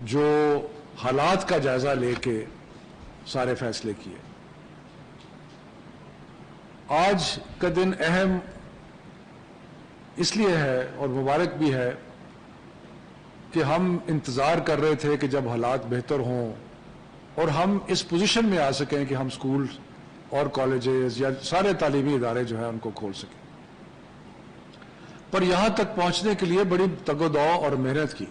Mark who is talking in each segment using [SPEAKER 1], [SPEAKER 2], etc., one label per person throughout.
[SPEAKER 1] جو حالات کا جائزہ لے کے سارے فیصلے کیے. آج کا دن اہم اس لیے ہے اور مبارک بھی ہے کہ ہم انتظار کر رہے تھے کہ جب حالات بہتر ہوں اور ہم اس پوزیشن میں آ سکیں کہ ہم سکول اور کالجز یا سارے تعلیمی ادارے جو ہیں ان کو کھول سکیں. پر یہاں تک پہنچنے کے لیے بڑی تگ و دو اور محنت کی.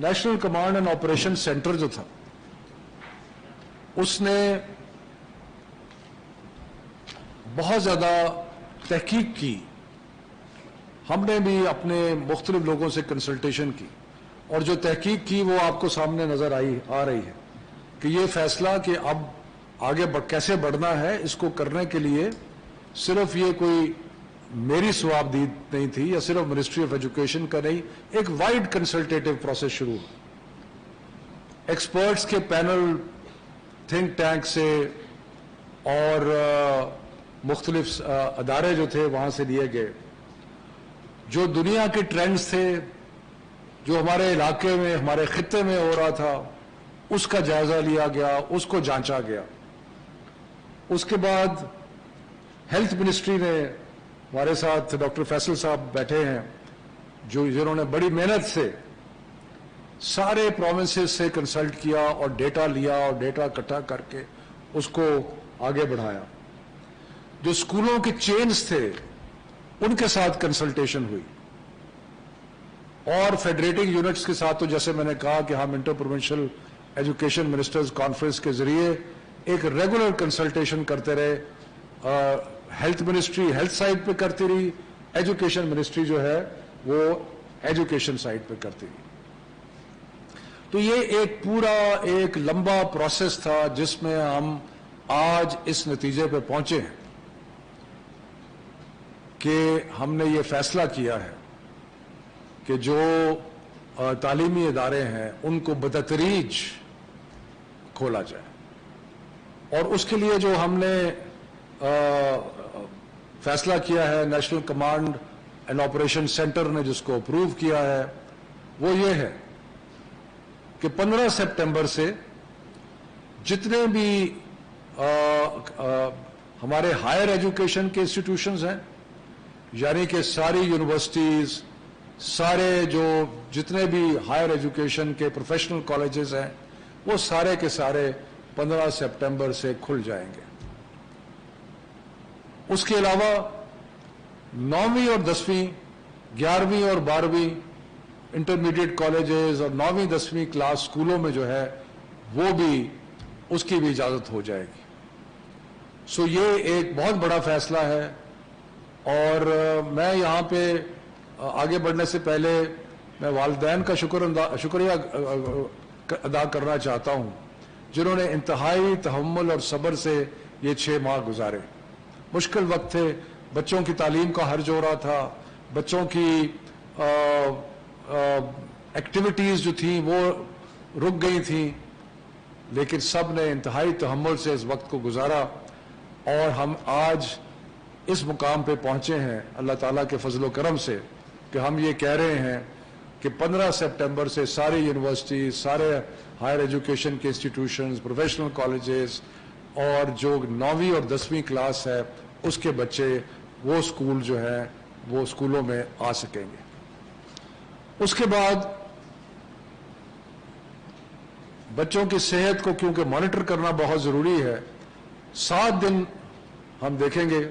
[SPEAKER 1] National command and operation centre جو تھا اس نے بہت زیادہ تحقیق کی. ہم نے بھی اپنے مختلف لوگوں سے کنسلٹیشن کی اور جو تحقیق کی وہ آپ کو سامنے نظر آ رہی ہے کہ یہ فیصلہ کہ اب آگے کیسے بڑھنا ہے اس کو کرنے کے لیے صرف یہ کوئی میری ثوابدید نہیں تھی یا صرف منسٹری آف ایجوکیشن کا نہیں، ایک وائڈ کنسلٹیٹو پروسیس شروع ہوا. ایکسپرٹس کے پینل تھنک ٹینک سے اور مختلف ادارے جو تھے وہاں سے لیے گئے. جو دنیا کے ٹرینڈز تھے، جو ہمارے علاقے میں ہمارے خطے میں ہو رہا تھا، اس کا جائزہ لیا گیا، اس کو جانچا گیا. اس کے بعد ہیلتھ منسٹری نے، ہمارے ساتھ ڈاکٹر فیصل صاحب بیٹھے ہیں جنہوں نے بڑی محنت سے سارے پروونسز سے کنسلٹ کیا اور ڈیٹا لیا اور ڈیٹا اکٹھا کر کے اس کو آگے بڑھایا. جو اسکولوں کے چینز تھے ان کے ساتھ کنسلٹیشن ہوئی اور فیڈریٹنگ یونٹس کے ساتھ تو جیسے میں نے کہا کہ ہم inter provincial education ministers conference کے ذریعے ایک ریگولر کنسلٹیشن کرتے رہے. ہیلتھ منسٹری ہیلتھ سائٹ پہ کرتی رہی، ایجوکیشن منسٹری جو ہے وہ ایجوکیشن سائٹ پہ کرتی رہی. تو یہ ایک پورا ایک لمبا پروسیس تھا جس میں ہم آج اس نتیجے پہ پہنچے ہیں کہ ہم نے یہ فیصلہ کیا ہے کہ جو تعلیمی ادارے ہیں ان کو بتدریج کھولا جائے. اور اس کے لیے جو ہم نے فیصلہ کیا ہے، national command and operation centre نے جس کو اپروو کیا ہے، وہ یہ ہے کہ 15 سپٹمبر سے جتنے بھی ہمارے ہائر ایجوکیشن کے انسٹیٹیوشنز ہیں، یعنی کہ ساری یونیورسٹیز، سارے جتنے بھی ہائر ایجوکیشن کے پروفیشنل کالجز ہیں، وہ سارے کے سارے 15 سپٹمبر سے کھل جائیں گے. اس کے علاوہ 9ویں اور 10ویں، 11ویں اور 12ویں انٹرمیڈیٹ کالجز اور 9ویں 10ویں کلاس اسکولوں میں جو ہے وہ بھی اس کی بھی اجازت ہو جائے گی. سو یہ ایک بہت بڑا فیصلہ ہے. اور میں یہاں پہ آگے بڑھنے سے پہلے میں والدین کا شکریہ ادا کرنا چاہتا ہوں جنہوں نے انتہائی تحمل اور صبر سے یہ 6 ماہ گزارے. مشکل وقت تھے، بچوں کی تعلیم کا حرج ہو رہا تھا، بچوں کی ایکٹیویٹیز جو تھیں وہ رک گئی تھیں، لیکن سب نے انتہائی تحمل سے اس وقت کو گزارا اور ہم آج اس مقام پہ پہنچے ہیں اللہ تعالیٰ کے فضل و کرم سے کہ ہم یہ کہہ رہے ہیں کہ 15 سپٹمبر سے ساری یونیورسٹیز، سارے ہائر ایجوکیشن کے انسٹیٹیوشنز، پروفیشنل کالجز اور جو 9ویں اور 10ویں کلاس ہے اس کے بچے وہ اسکول جو ہیں وہ اسکولوں میں آ سکیں گے. اس کے بعد بچوں کی صحت کو کیونکہ مانیٹر کرنا بہت ضروری ہے، 7 دن ہم دیکھیں گے.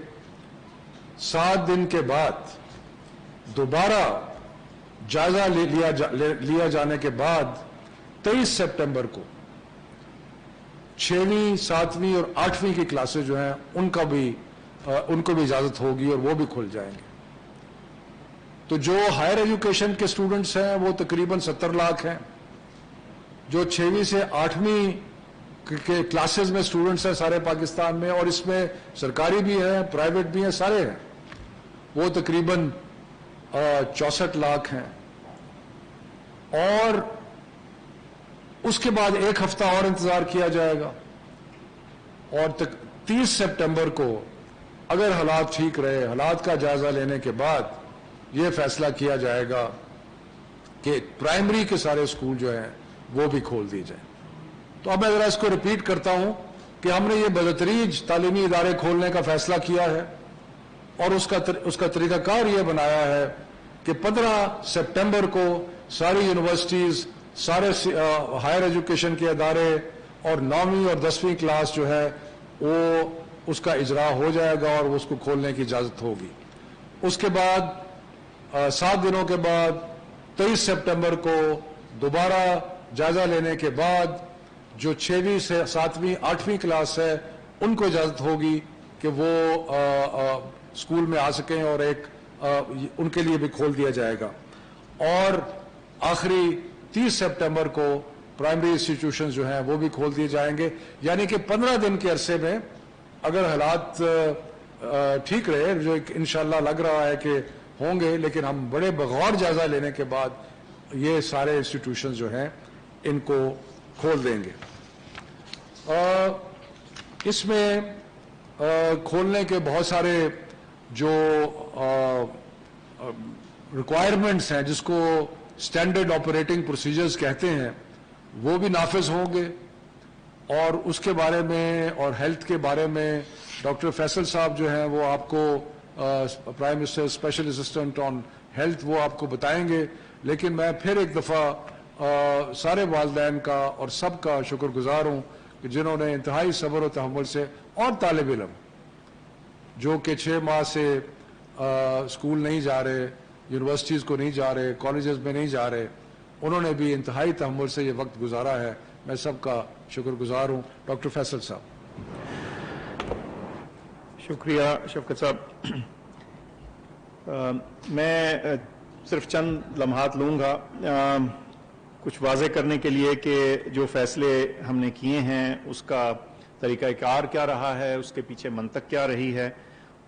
[SPEAKER 1] 7 دن کے بعد دوبارہ جائزہ لیا جانے کے بعد 23 سپٹمبر کو 6ویں، 7ویں اور 8ویں کی کلاسز جو ہیں ان کو بھی اجازت ہوگی اور وہ بھی کھل جائیں گے. تو جو ہائر ایجوکیشن کے اسٹوڈنٹس ہیں وہ تقریباً 70 لاکھ ہیں. جو 6ویں سے 8ویں کے کلاسز میں اسٹوڈنٹس ہیں سارے پاکستان میں، اور اس میں سرکاری بھی ہیں، پرائیویٹ بھی ہیں، سارے ہیں، وہ تقریباً 64 لاکھ ہیں. اور اس کے بعد 1 ہفتہ اور انتظار کیا جائے گا اور 30 سپٹمبر کو اگر حالات ٹھیک رہے، حالات کا جائزہ لینے کے بعد یہ فیصلہ کیا جائے گا کہ پرائمری کے سارے اسکول جو ہیں وہ بھی کھول دی جائیں. تو اب میں ذرا اس کو ریپیٹ کرتا ہوں کہ ہم نے یہ بدتریج تعلیمی ادارے کھولنے کا فیصلہ کیا ہے اور اس کا طریقہ کار یہ بنایا ہے کہ 15 سپٹمبر کو ساری یونیورسٹیز، سارے ہائر ایجوکیشن کے ادارے اور 9ویں اور 10ویں کلاس جو ہے وہ اس کا اجرا ہو جائے گا اور اس کو کھولنے کی اجازت ہوگی. اس کے بعد 7 دنوں کے بعد 23 سپٹمبر کو دوبارہ جائزہ لینے کے بعد جو 6ویں سے 7ویں 8ویں کلاس ہے ان کو اجازت ہوگی کہ وہ اسکول میں آ سکیں اور ان کے لیے بھی کھول دیا جائے گا. اور آخری 30 سپٹمبر کو پرائمری انسٹیٹیوشنز جو ہیں وہ بھی کھول دیے جائیں گے. یعنی کہ 15 دن کے عرصے میں اگر حالات ٹھیک رہے، جو انشاءاللہ لگ رہا ہے کہ ہوں گے، لیکن ہم بڑے بغور جائزہ لینے کے بعد یہ سارے انسٹیٹیوشنز جو ہیں ان کو کھول دیں گے. اس میں کھولنے کے بہت سارے جو ریکوائرمنٹس ہیں، جس کو اسٹینڈرڈ آپریٹنگ پروسیجرز کہتے ہیں، وہ بھی نافذ ہوں گے. اور اس کے بارے میں اور ہیلتھ کے بارے میں ڈاکٹر فیصل صاحب جو ہیں وہ آپ کو prime minister special assistant on health وہ آپ کو بتائیں گے. لیکن میں پھر ایک دفعہ سارے والدین کا اور سب کا شکر گزار ہوں کہ جنہوں نے انتہائی صبر و تحمل سے، اور طالب علم جو کہ 6 ماہ سے اسکول نہیں جا رہے، یونیورسٹیز کو نہیں جا رہے، کالجز میں نہیں جا رہے، انہوں نے بھی انتہائی تحمل سے یہ وقت گزارا ہے. میں سب کا شکر گزار ہوں. ڈاکٹر فیصل صاحب.
[SPEAKER 2] شکریہ شفقت صاحب. میں صرف چند لمحات لوں گا کچھ واضح کرنے کے لیے کہ جو فیصلے ہم نے کیے ہیں اس کا طریقہ کار کیا رہا ہے، اس کے پیچھے منطق کیا رہی ہے،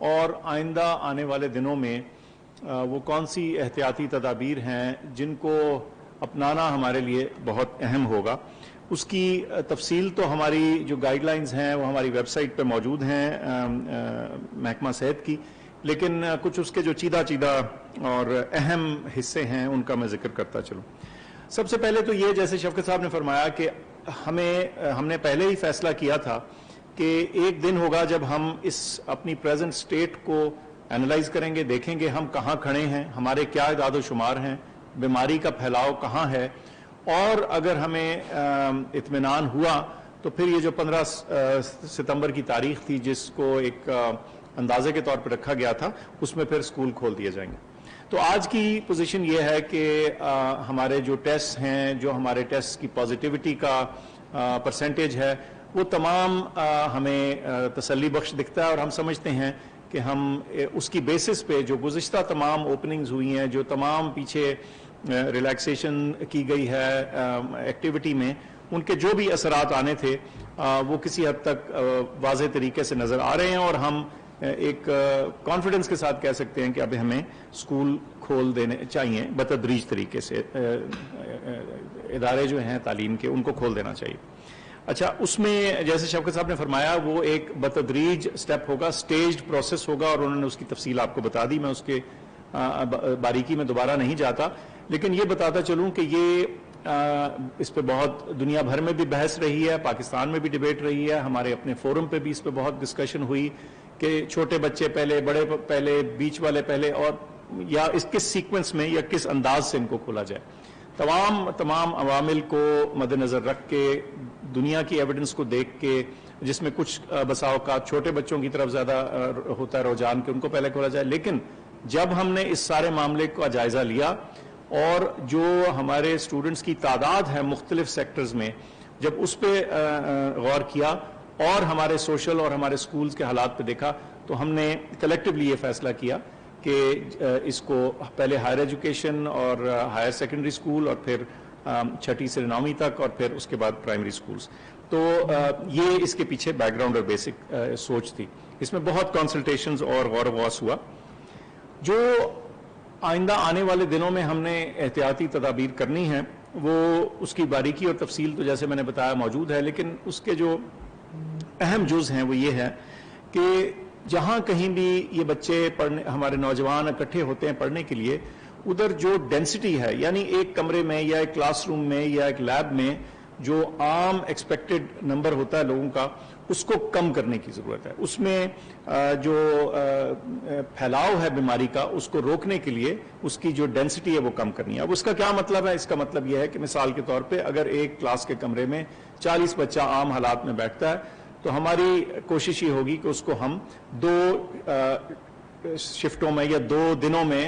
[SPEAKER 2] اور آئندہ آنے والے دنوں میں وہ کون سی احتیاطی تدابیر ہیں جن کو اپنانا ہمارے لیے بہت اہم ہوگا. اس کی تفصیل تو ہماری جو گائیڈ لائنز ہیں وہ ہماری ویب سائٹ پہ موجود ہیں محکمہ صحت کی، لیکن کچھ اس کے جو چیدہ اور اہم حصے ہیں ان کا میں ذکر کرتا چلوں. سب سے پہلے تو یہ، جیسے شفقت صاحب نے فرمایا کہ ہم نے پہلے ہی فیصلہ کیا تھا کہ ایک دن ہوگا جب ہم اس اپنی پریزنٹ سٹیٹ کو اینالائز کریں گے، دیکھیں گے ہم کہاں کھڑے ہیں، ہمارے کیا اعداد و شمار ہیں، بیماری کا پھیلاؤ کہاں ہے، اور اگر ہمیں اطمینان ہوا تو پھر یہ جو 15 ستمبر کی تاریخ تھی جس کو ایک اندازے کے طور پر رکھا گیا تھا، اس میں پھر اسکول کھول دیے جائیں گے. تو آج کی پوزیشن یہ ہے کہ ہمارے جو ٹیسٹ ہیں، جو ہمارے ٹیسٹ کی پازیٹیوٹی کا پرسنٹیج ہے، وہ تمام ہمیں تسلی بخش دکھتا ہے، اور ہم سمجھتے ہیں کہ ہم اس کی بیسس پہ جو گزشتہ تمام اوپننگز ہوئی ہیں، جو تمام پیچھے ریلیکسیشن کی گئی ہے ایکٹیویٹی میں، ان کے جو بھی اثرات آنے تھے وہ کسی حد تک واضح طریقے سے نظر آ رہے ہیں، اور ہم ایک کانفیڈنس کے ساتھ کہہ سکتے ہیں کہ اب ہمیں اسکول کھول دینے چاہیے بتدریج طریقے سے. ادارے جو ہیں تعلیم کے ان کو کھول دینا چاہیے. اچھا، اس میں جیسے شفقت صاحب نے فرمایا وہ ایک بتدریج سٹیپ ہوگا، سٹیجڈ پروسیس ہوگا، اور انہوں نے اس کی تفصیل آپ کو بتا دی. میں اس کے باریکی میں دوبارہ نہیں جاتا، لیکن یہ بتاتا چلوں کہ یہ اس پہ بہت دنیا بھر میں بھی بحث رہی ہے، پاکستان میں بھی ڈیبیٹ رہی ہے، ہمارے اپنے فورم پہ بھی اس پہ بہت ڈسکشن ہوئی کہ چھوٹے بچے پہلے، بڑے پہلے، بیچ والے پہلے، اور یا اس کس سیکوینس میں یا کس انداز سے ان کو کھولا جائے. تمام عوامل کو مد نظر رکھ کے، دنیا کی ایویڈنس کو دیکھ کے، جس میں کچھ بسا اوقات چھوٹے بچوں کی طرف زیادہ ہوتا ہے رجحان کہ ان کو پہلے کھولا جائے، لیکن جب ہم نے اس سارے معاملے کا جائزہ لیا اور جو ہمارے اسٹوڈنٹس کی تعداد ہے مختلف سیکٹرز میں، جب اس پہ غور کیا اور ہمارے سوشل اور ہمارے سکولز کے حالات پہ دیکھا، تو ہم نے کلیکٹیولی یہ فیصلہ کیا کہ اس کو پہلے ہائر ایجوکیشن اور ہائر سیکنڈری اسکول، اور پھر 6 سے 9ویں تک، اور پھر اس کے بعد پرائمری اسکولز. تو یہ اس کے پیچھے بیک گراؤنڈ اور بیسک سوچ تھی. اس میں بہت کنسلٹیشنز اور غور و غوص ہوا. جو آئندہ آنے والے دنوں میں ہم نے احتیاطی تدابیر کرنی ہیں، وہ اس کی باریکی اور تفصیل تو جیسے میں نے بتایا موجود ہے، لیکن اس کے جو اہم جز ہیں وہ یہ ہے کہ جہاں کہیں بھی یہ بچے پڑھنے، ہمارے نوجوان اکٹھے ہوتے ہیں پڑھنے کے لیے، ادھر جو ڈینسٹی ہے یعنی ایک کمرے میں یا ایک کلاس روم میں یا ایک لیب میں جو عام ایکسپیکٹڈ نمبر ہوتا ہے لوگوں کا اس کو کم کرنے کی ضرورت ہے. اس میں جو پھیلاؤ ہے بیماری کا اس کو روکنے کے لیے اس کی جو ڈینسٹی ہے وہ کم کرنی ہے. اب اس کا کیا مطلب ہے؟ اس کا مطلب یہ ہے کہ مثال کے طور پہ اگر ایک کلاس کے کمرے میں 40 بچہ عام حالات میں بیٹھتا ہے تو ہماری کوشش یہ ہوگی کہ اس کو ہم 2 شفٹوں میں یا 2 دنوں میں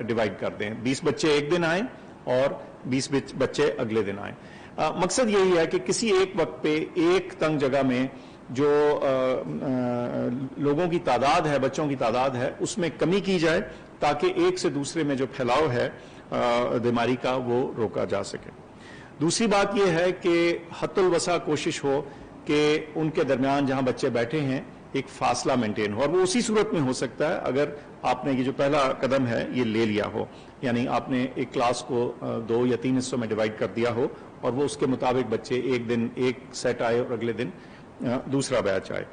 [SPEAKER 2] ڈیوائیڈ کر دیں. 20 بچے ایک دن آئیں اور 20 بچے اگلے دن آئیں. مقصد یہی ہے کہ کسی ایک وقت پہ ایک تنگ جگہ میں جو لوگوں کی تعداد ہے، بچوں کی تعداد ہے، اس میں کمی کی جائے تاکہ ایک سے دوسرے میں جو پھیلاؤ ہے بیماری کا وہ روکا جا سکے. دوسری بات یہ ہے کہ حد الوسع کوشش ہو کہ ان کے درمیان جہاں بچے بیٹھے ہیں ایک فاصلہ مینٹین ہو، اور وہ اسی صورت میں ہو سکتا ہے اگر آپ نے یہ جو پہلا قدم ہے یہ لے لیا ہو، یعنی آپ نے ایک کلاس کو 2 یا 3 حصوں میں ڈیوائیڈ کر دیا ہو اور وہ اس کے مطابق بچے ایک دن ایک سیٹ آئے اور اگلے دن دوسرا بیچ آئے.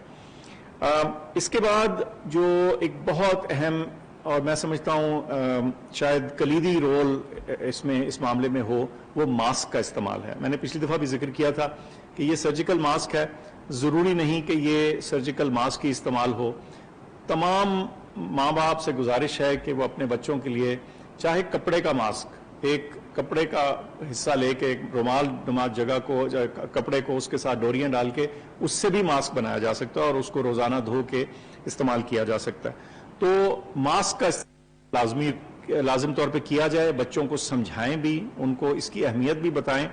[SPEAKER 2] اس کے بعد جو ایک بہت اہم اور میں سمجھتا ہوں شاید کلیدی رول اس معاملے میں ہو وہ ماسک کا استعمال ہے. میں نے پچھلی دفعہ بھی ذکر کیا تھا کہ یہ سرجیکل ماسک ہے، ضروری نہیں کہ یہ سرجیکل ماسک ہی استعمال ہو. تمام ماں باپ سے گزارش ہے کہ وہ اپنے بچوں کے لیے چاہے کپڑے کا ماسک، ایک کپڑے کا حصہ لے کے ایک رومال نما جگہ کو کپڑے کو اس کے ساتھ ڈوریاں ڈال کے اس سے بھی ماسک بنایا جا سکتا ہے اور اس کو روزانہ دھو کے استعمال کیا جا سکتا ہے. تو ماسک کا لازم طور پہ کیا جائے، بچوں کو سمجھائیں بھی، ان کو اس کی اہمیت بھی بتائیں،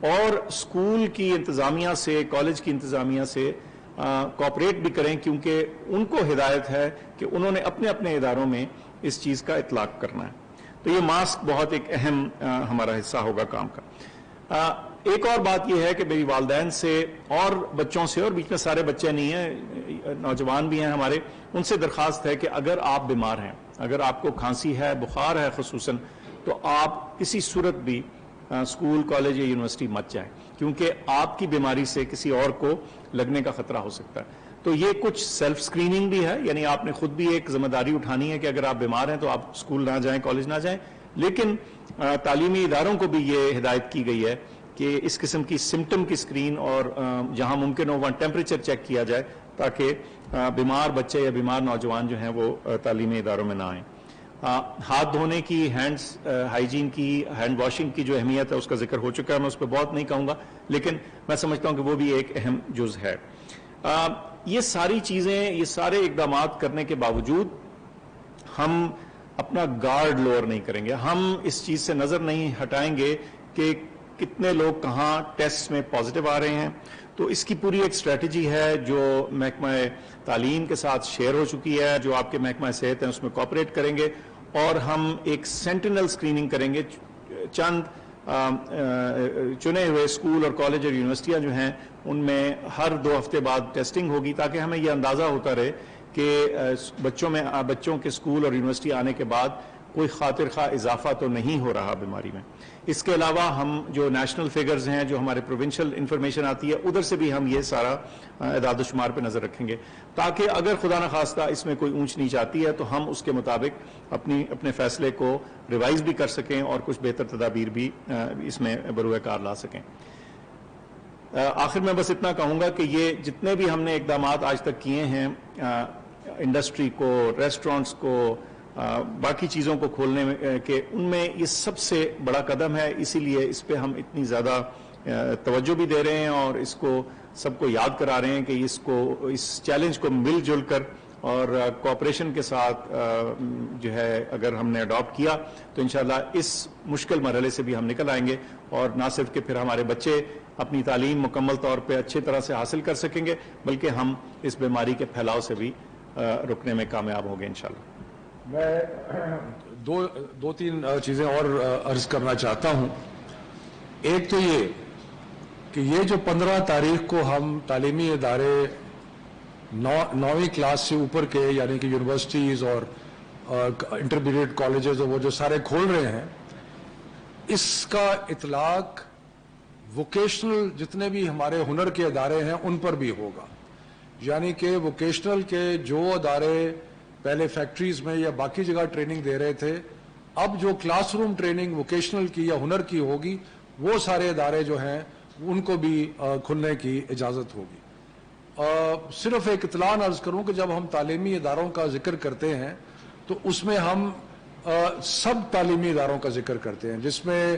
[SPEAKER 2] اور اسکول کی انتظامیہ سے، کالج کی انتظامیہ سے کوآپریٹ بھی کریں، کیونکہ ان کو ہدایت ہے کہ انہوں نے اپنے اپنے اداروں میں اس چیز کا اطلاق کرنا ہے. تو یہ ماسک بہت ایک اہم ہمارا حصہ ہوگا کام کا. ایک اور بات یہ ہے کہ میری والدین سے اور بچوں سے، اور بیچ میں سارے بچے نہیں ہیں، نوجوان بھی ہیں ہمارے، ان سے درخواست ہے کہ اگر آپ بیمار ہیں، اگر آپ کو کھانسی ہے، بخار ہے خصوصاً، تو آپ کسی صورت بھی اسکول، کالج یا یونیورسٹی مت جائیں، کیونکہ آپ کی بیماری سے کسی اور کو لگنے کا خطرہ ہو سکتا ہے. تو یہ کچھ سیلف سکریننگ بھی ہے، یعنی آپ نے خود بھی ایک ذمہ داری اٹھانی ہے کہ اگر آپ بیمار ہیں تو آپ اسکول نہ جائیں، کالج نہ جائیں. لیکن تعلیمی اداروں کو بھی یہ ہدایت کی گئی ہے کہ اس قسم کی سمٹم کی سکرین اور جہاں ممکن ہو وہاں ٹیمپریچر چیک کیا جائے تاکہ بیمار بچے یا بیمار نوجوان جو ہیں وہ تعلیمی اداروں میں نہ آئیں. ہاتھ دھونے کی، ہینڈز ہائیجین کی، ہینڈ واشنگ کی جو اہمیت ہے اس کا ذکر ہو چکا ہے، میں اس پہ بہت نہیں کہوں گا، لیکن میں سمجھتا ہوں کہ وہ بھی ایک اہم جز ہے. یہ ساری چیزیں، یہ سارے اقدامات کرنے کے باوجود ہم اپنا گارڈ لوور نہیں کریں گے، ہم اس چیز سے نظر نہیں ہٹائیں گے کہ کتنے لوگ کہاں ٹیسٹ میں پازیٹیو آ رہے ہیں. تو اس کی پوری ایک اسٹریٹجی ہے جو محکمہ تعلیم کے ساتھ شیئر ہو چکی ہے، جو آپ کے محکمہ صحت ہیں اس میں کوآپریٹ کریں گے، اور ہم ایک سینٹینل سکریننگ کریں گے. چند چنے ہوئے اسکول اور کالج اور یونیورسٹیاں جو ہیں ان میں ہر 2 ہفتے بعد ٹیسٹنگ ہوگی تاکہ ہمیں یہ اندازہ ہوتا رہے کہ بچوں کے اسکول اور یونیورسٹی آنے کے بعد کوئی خاطر خواہ اضافہ تو نہیں ہو رہا بیماری میں. اس کے علاوہ ہم جو نیشنل فگرز ہیں، جو ہمارے پروونشل انفارمیشن آتی ہے، ادھر سے بھی ہم یہ سارا اعداد و شمار پہ نظر رکھیں گے تاکہ اگر خدا نخواستہ اس میں کوئی اونچ نیچ آتی ہے تو ہم اس کے مطابق اپنے فیصلے کو ریوائز بھی کر سکیں اور کچھ بہتر تدابیر بھی اس میں بروئے کار لا سکیں. آخر میں بس اتنا کہوں گا کہ یہ جتنے بھی ہم نے اقدامات آج تک کیے ہیں، انڈسٹری کو، ریسٹورنٹس کو، باقی چیزوں کو کھولنے میں، کہ ان میں یہ سب سے بڑا قدم ہے. اسی لیے اس پہ ہم اتنی زیادہ توجہ بھی دے رہے ہیں اور اس کو سب کو یاد کرا رہے ہیں کہ اس چیلنج کو مل جل کر اور کوآپریشن کے ساتھ جو ہے اگر ہم نے اڈاپٹ کیا تو انشاءاللہ اس مشکل مرحلے سے بھی ہم نکل آئیں گے، اور نہ صرف کہ پھر ہمارے بچے اپنی تعلیم مکمل طور پہ اچھی طرح سے حاصل کر سکیں گے، بلکہ ہم اس بیماری کے پھیلاؤ سے بھی رکنے میں کامیاب ہوں گے انشاءاللہ.
[SPEAKER 1] میں دو تین چیزیں اور عرض کرنا چاہتا ہوں. ایک تو یہ کہ یہ جو 15 تاریخ کو ہم تعلیمی ادارے 9ویں کلاس سے اوپر کے، یعنی کہ یونیورسٹیز اور انٹرمیڈیٹ کالجز اور وہ جو سارے کھول رہے ہیں، اس کا اطلاق ووکیشنل جتنے بھی ہمارے ہنر کے ادارے ہیں ان پر بھی ہوگا. یعنی کہ ووکیشنل کے جو ادارے پہلے فیکٹریز میں یا باقی جگہ ٹریننگ دے رہے تھے اب جو کلاس روم ٹریننگ ووکیشنل کی یا ہنر کی ہوگی وہ سارے ادارے جو ہیں ان کو بھی کھلنے کی اجازت ہوگی. صرف ایک اطلاع عرض کروں کہ جب ہم تعلیمی اداروں کا ذکر کرتے ہیں تو اس میں ہم سب تعلیمی اداروں کا ذکر کرتے ہیں، جس میں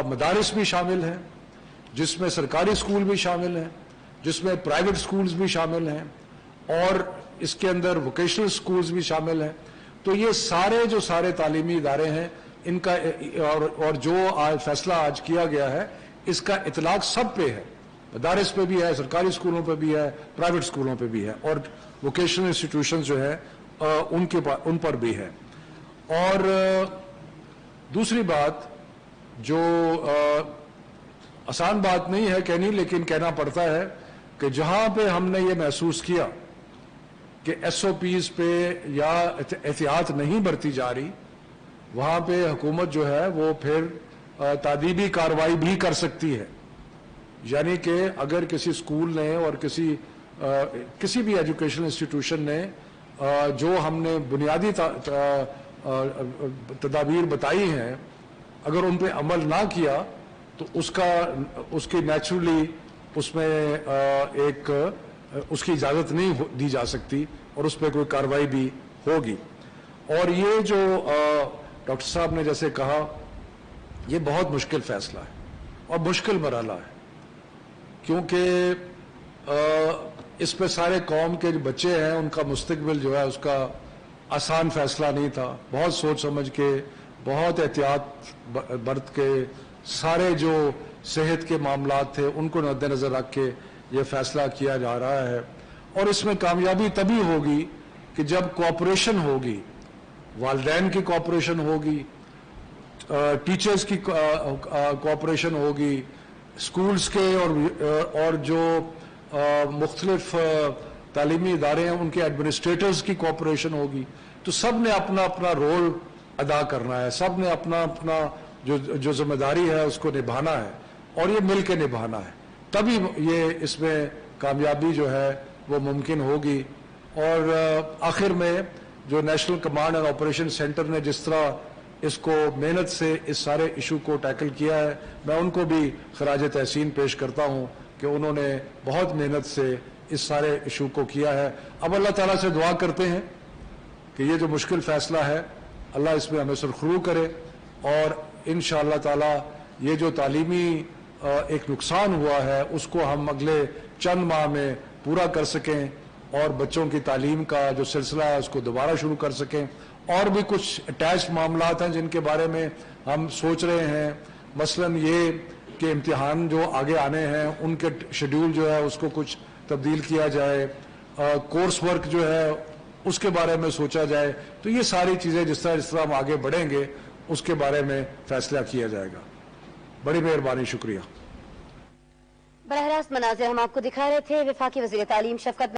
[SPEAKER 1] مدارس بھی شامل ہیں، جس میں سرکاری سکول بھی شامل ہیں، جس میں پرائیویٹ سکولز بھی شامل ہیں، اور اس کے اندر ووکیشنل سکولز بھی شامل ہیں. تو یہ سارے تعلیمی ادارے ہیں، ان کا اور جو فیصلہ آج کیا گیا ہے اس کا اطلاق سب پہ ہے. مدارس پہ بھی ہے، سرکاری سکولوں پہ بھی ہے، پرائیویٹ سکولوں پہ بھی ہے، اور ووکیشنل انسٹیٹیوشنز جو ہے ان پر بھی ہے. اور دوسری بات جو آسان بات نہیں ہے کہنی، لیکن کہنا پڑتا ہے کہ جہاں پہ ہم نے یہ محسوس کیا کہ ایس او پیز پہ یا احتیاط نہیں برتی جا رہی، وہاں پہ حکومت جو ہے وہ پھر تادیبی کارروائی بھی کر سکتی ہے. یعنی کہ اگر کسی سکول نے اور کسی بھی ایجوکیشنل انسٹیٹیوشن نے جو ہم نے بنیادی تدابیر بتائی ہیں اگر ان پہ عمل نہ کیا تو اس کی نیچرلی اس میں اس کی اجازت نہیں دی جا سکتی اور اس پہ کوئی کارروائی بھی ہوگی. اور یہ جو ڈاکٹر صاحب نے جیسے کہا، یہ بہت مشکل فیصلہ ہے اور مشکل مرحلہ ہے، کیونکہ اس پہ سارے قوم کے جو بچے ہیں ان کا مستقبل جو ہے اس کا آسان فیصلہ نہیں تھا. بہت سوچ سمجھ کے، بہت احتیاط برت کے، سارے جو صحت کے معاملات تھے ان کو مد نظر رکھ کے یہ فیصلہ کیا جا رہا ہے. اور اس میں کامیابی تبھی ہوگی کہ جب کوآپریشن ہوگی، والدین کی کوآپریشن ہوگی، ٹیچرز کی کوآپریشن ہوگی، سکولز کے اور جو مختلف تعلیمی ادارے ہیں ان کے ایڈمنسٹریٹرز کی کوآپریشن ہوگی. تو سب نے اپنا اپنا رول ادا کرنا ہے، سب نے اپنا جو ذمہ داری ہے اس کو نبھانا ہے، اور یہ مل کے نبھانا ہے. تبھی یہ اس میں کامیابی جو ہے وہ ممکن ہوگی. اور آخر میں جو national command and operation centre نے جس طرح اس کو محنت سے اس سارے ایشو کو ٹیکل کیا ہے، میں ان کو بھی خراج تحسین پیش کرتا ہوں کہ انہوں نے بہت محنت سے اس سارے ایشو کو کیا ہے. اب اللہ تعالیٰ سے دعا کرتے ہیں کہ یہ جو مشکل فیصلہ ہے اللہ اس میں ہمیں سرخرو کرے، اور انشاءاللہ تعالیٰ یہ جو تعلیمی ایک نقصان ہوا ہے اس کو ہم اگلے چند ماہ میں پورا کر سکیں، اور بچوں کی تعلیم کا جو سلسلہ ہے اس کو دوبارہ شروع کر سکیں. اور بھی کچھ اٹیچ معاملات ہیں جن کے بارے میں ہم سوچ رہے ہیں، مثلا یہ کہ امتحان جو آگے آنے ہیں ان کے شیڈول جو ہے اس کو کچھ تبدیل کیا جائے، کورس ورک جو ہے اس کے بارے میں سوچا جائے. تو یہ ساری چیزیں جس طرح ہم آگے بڑھیں گے اس کے بارے میں فیصلہ کیا جائے گا. بڑی مہربانی، شکریہ.
[SPEAKER 3] براہ راست مناظر ہم آپ کو دکھا رہے تھے. وفاقی وزیر تعلیم شفقت